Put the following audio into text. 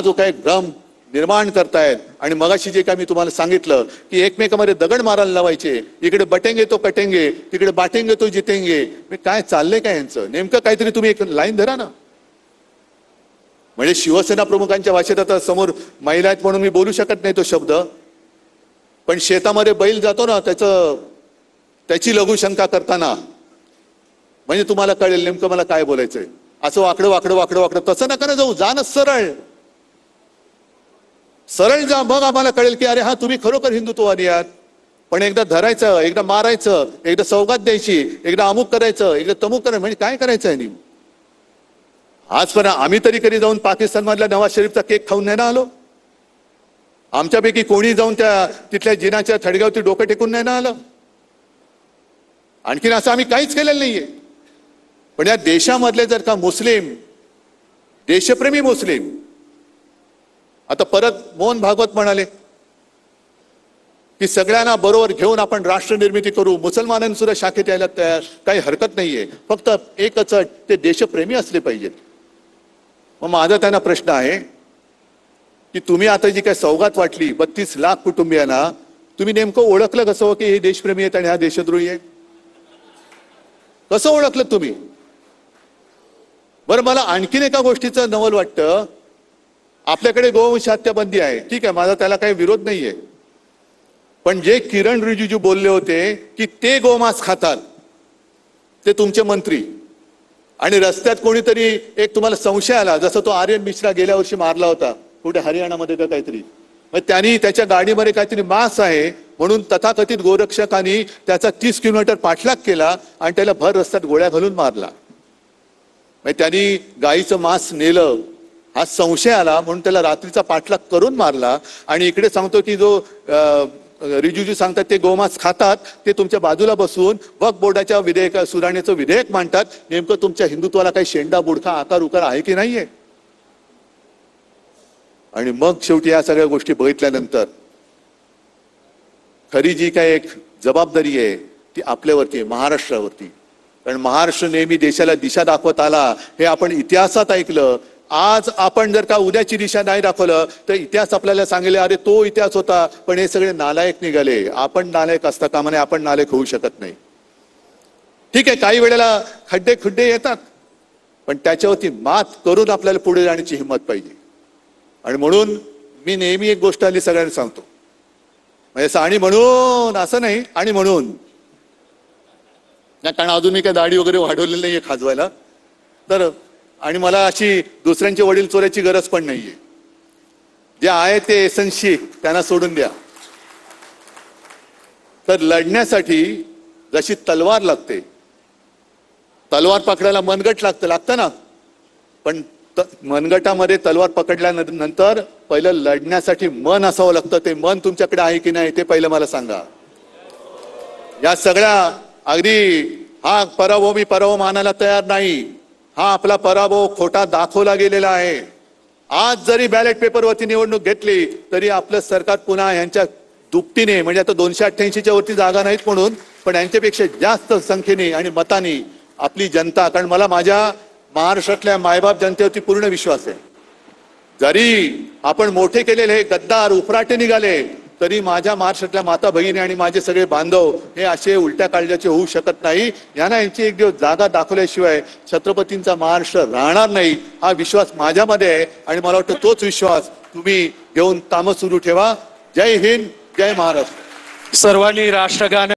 जो काही भ्रम निर्माण करतायत आणि मगाशी जे काय मी तुम्हाला सांगितलं की एकमेकांमध्ये दगड मारायला लावायचे, इकडे बटेंगे तो कटेंगे, तिकडे बाटेंगे तो जितेंगे, मी काय चाललंय काय यांचं? नेमकं काहीतरी तुम्ही एक लाईन धरा ना. म्हणजे शिवसेना प्रमुखांच्या भाषेत आता समोर महिला आहेत म्हणून मी बोलू शकत नाही तो शब्द, पण शेतामध्ये बैल जातो ना त्याची लघुशंका करताना म्हणजे तुम्हाला कळेल नेमकं मला काय बोलायचंय. असं वाकडं वाकडं वाकडं वाकडं तसं नका ना जाऊ, जा ना सरळ सरळ जा, मग आम्हाला कळेल की अरे हा तुम्ही खरोखर हिंदुत्ववादी आहात. पण एकदा धरायचं, एकदा मारायचं, एकदा सौगात द्यायची, एकदा अमुक करायचं, एकदा तमुक करायचं, म्हणजे काय करायचं आहे? आजपर्यंत आम्ही तरी कधी जाऊन पाकिस्तान मधल्या नवाज शरीफचा केक खाऊन नाही ना आलो? आमच्यापैकी कोणी जाऊन त्या तिथल्या जिनाच्या थडग्यावरती डोकं टेकून नाही ना आलं? आणखीन असं आम्ही काहीच केलेलं नाहीये. पण या देशामधले जर का मुस्लिम, देशप्रेमी मुस्लिम, आता परत मोहन भागवत म्हणाले की सगळ्यांना बरोबर घेऊन आपण राष्ट्र निर्मिती करू, मुसलमानांनी सुद्धा शाखेत यायला तयार, काही हरकत नाहीये, फक्त एकच अट, ते देशप्रेमी असले पाहिजेत. मग माझा त्यांना प्रश्न आहे की तुम्ही आता जी काही सौगात वाटली 32 लाख कुटुंबियांना, तुम्ही नेमकं ओळखलं कसं की हे देशप्रेमी आहेत आणि हा देशद्रोही आहे? कसं ओळखलं तुम्ही? बरं, मला आणखीन एका गोष्टीचं नवल वाटतं. आपल्याकडे गोवंश हत्या बंदी आहे, ठीक आहे, माझा त्याला काही विरोध नाहीये. पण जे किरण रिजिजू बोलले होते की ते गोमांस खातात ते तुमचे मंत्री, आणि रस्त्यात कोणीतरी एक तुम्हाला संशय आला, जसं तो आर्यन मिश्रा गेल्या वर्षी मारला होता कुठे हरियाणामध्ये का काहीतरी, मग त्यांनी त्याच्या गाडीमध्ये काहीतरी मांस आहे म्हणून तथाकथित गोरक्षकांनी त्याचा 30 किलोमीटर पाठलाग केला आणि त्याला भर रस्त्यात गोळ्या घालून मारला. मग त्यांनी गाईचं मांस नेलं, हा संशय आला म्हणून त्याला रात्रीचा पाठलाग करून मारला. आणि इकडे सांगतो की जो रिजिजू सांगतात ते गोमांस खातात, ते तुमच्या बाजूला बसून वक्फ बोर्डाच्या विधेयक सुधारणेचं विधेयक मांडतात. नेमकं तुमच्या हिंदुत्वाला काही शेंडा बुडखा आकार उकार आहे की नाहीये? आणि मग शेवटी या सगळ्या गोष्टी बघितल्यानंतर खरी जी काय एक जबाबदारी आहे ती आपल्यावरती आहे, महाराष्ट्रावरती. कारण महाराष्ट्र नेहमी देशाला दिशा दाखवत आला, हे आपण इतिहासात ऐकलं. आज आपण जर का उद्याची दिशा नाही दाखवलं तर इतिहास आपल्याला सांगेल अरे तो इतिहास होता, पण हे सगळे नालायक निघाले. आपण नालायक असता कामा नये, आपण नालायक होऊ शकत नाही. ठीक आहे, काही वेळेला खड्डे येतात, पण त्याच्यावरती मात करून आपल्याला पुढे जाण्याची हिंमत पाहिजे. आणि म्हणून मी नेहमी एक गोष्ट आली सगळ्यांना सांगतो, म्हणजे आणि म्हणून असं नाही, आणि म्हणून कारण अजून मी काय दाढी वगैरे वाढवलेली नाहीये खाजवायला, तर आणि मला अशी दुसऱ्यांचे वडील चोरायची गरज पण नाहीये. जे आहे ते एसन्सी त्यांना सोडून द्या. तर लढण्यासाठी जशी तलवार लागते, तलवार पकडायला मनगट लागतं ना, पण मनगटामध्ये तलवार पकडल्यानंतर पहिलं लढण्यासाठी मन असावं लागतं. ते मन तुमच्याकडे आहे की नाही ते पहिलं मला सांगा. या सगळ्या अगदी हा पराभव मी पराभव मानायला तयार नाही, हा आपला पराभव खोटा दाखवला गेलेला आहे. आज जरी बॅलेट पेपरवरती निवडणूक घेतली तरी आपलं सरकार पुन्हा यांच्या दुपटीने, म्हणजे आता 288च्या वरती जागा नाहीत म्हणून, पण यांच्यापेक्षा जास्त संख्येने आणि मतांनी आपली जनता, कारण मला माझ्या महाराष्ट्रातल्या मायबाप जनतेवरती पूर्ण विश्वास आहे. जरी आपण मोठे केलेले हे गद्दार उफराटे निघाले तरी माझ्या महाराष्ट्रातल्या माता भगिनी आणि माझे सगळे बांधव हे असे उलट्या काळजाचे होऊ शकत नाही. यांना यांची एक दिवस जागा दाखवल्याशिवाय छत्रपतींचा महाराष्ट्र राहणार नाही, हा विश्वास माझ्यामध्ये आहे. आणि मला वाटतं तोच विश्वास तुम्ही घेऊन कामं सुरू ठेवा. जय हिंद, जय महाराष्ट्र. सर्वांनी राष्ट्रगान